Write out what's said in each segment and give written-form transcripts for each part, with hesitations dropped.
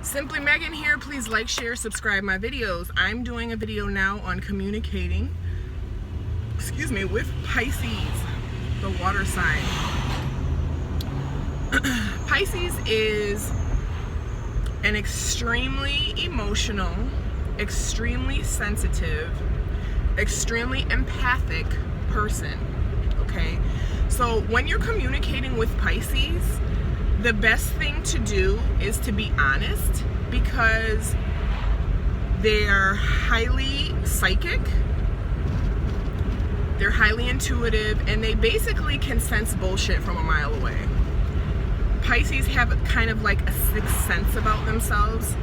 Simply Megan here. Please like, share, subscribe my videos. I'm doing a video now on communicating, with Pisces, the water sign. Pisces is an extremely emotional, extremely sensitive, extremely empathic person, okay? So when you're communicating with Pisces, the best thing to do is to be honest, because they are highly psychic, they're highly intuitive, and they basically can sense bullshit from a mile away. Pisces have kind of like a sixth sense about themselves,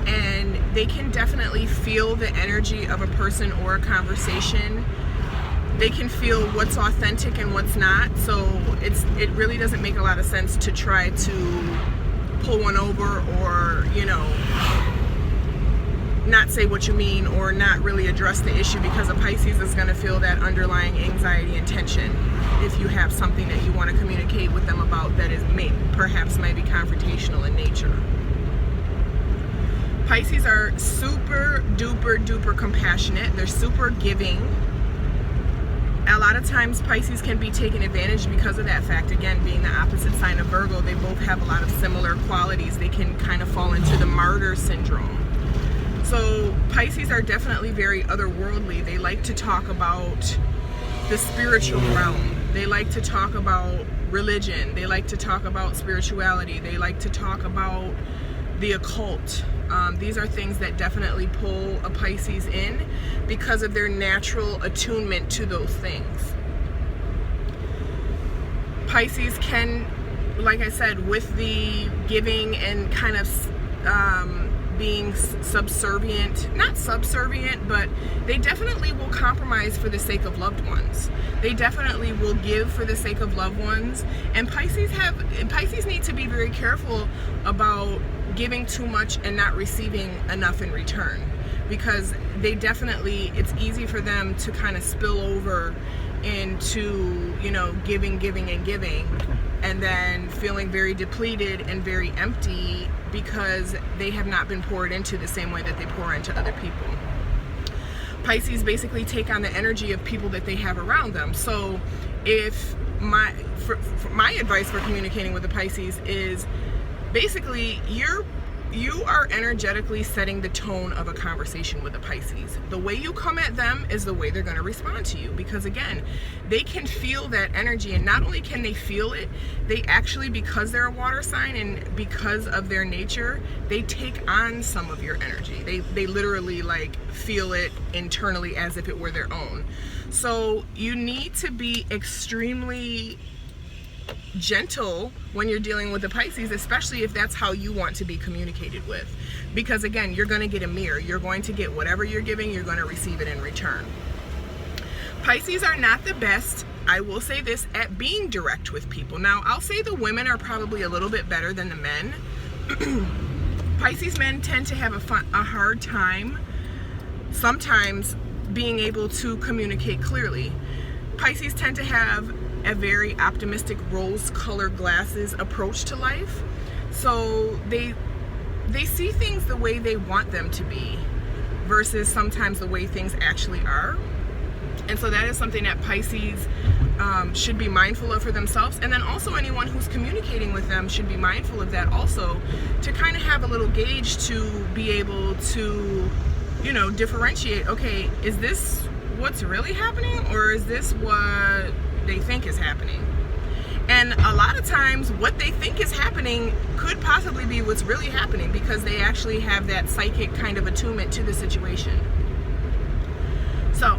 and they can definitely feel the energy of a person or a conversation. They can feel what's authentic and what's not, so it really doesn't make a lot of sense to try to pull one over or, not say what you mean or not really address the issue, because a Pisces is going to feel that underlying anxiety and tension if you have something that you want to communicate with them about that is perhaps might be confrontational in nature. Pisces are super duper compassionate. They're super giving. A lot of times Pisces can be taken advantage because of that fact. Again, being the opposite sign of Virgo, they both have a lot of similar qualities. They can kind of fall into the martyr syndrome. So Pisces are definitely very otherworldly. They like to talk about the spiritual realm. They like to talk about religion. They like to talk about spirituality. They like to talk about the occult. These are things that definitely pull a Pisces in because of their natural attunement to those things. Pisces can, like I said, with the giving and kind of being subservient, not subservient, but they definitely will compromise for the sake of loved ones. They definitely will give for the sake of loved ones. And Pisces need to be very careful about giving too much and not receiving enough in return, because they definitely, it's easy for them to kind of spill over into, giving, and then feeling very depleted and very empty because they have not been poured into the same way that they pour into other people. Pisces basically take on the energy of people that they have around them. So if my advice for communicating with the Pisces is basically you are energetically setting the tone of a conversation with a Pisces. The way you come at them is the way they're going to respond to you, because again, they can feel that energy, and not only can they feel it, they actually, because they're a water sign and because of their nature, they take on some of your energy. They literally like feel it internally as if it were their own. So you need to be extremely gentle when you're dealing with the Pisces, especially if that's how you want to be communicated with, because again, you're going to get a mirror. You're going to get whatever you're giving, you're going to receive it in return. Pisces are not the best, I will say this, at being direct with people. Now, I'll say the women are probably a little bit better than the men. Pisces men tend to have a hard time sometimes being able to communicate clearly. Pisces tend to have a very optimistic rose-colored glasses approach to life, so they see things the way they want them to be versus sometimes the way things actually are. And so that is something that Pisces should be mindful of for themselves, and then also anyone who's communicating with them should be mindful of that also, to kind of have a little gauge to be able to differentiate, okay, is this what's really happening, or is this what they think is happening? And a lot of times what they think is happening could possibly be what's really happening, because they actually have that psychic kind of attunement to the situation. So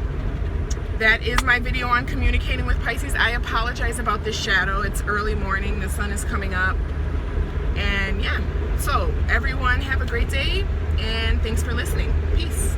that is my video on communicating with Pisces. I apologize about this shadow. It's early morning, the sun is coming up, and yeah, so everyone have a great day, and thanks for listening. Peace.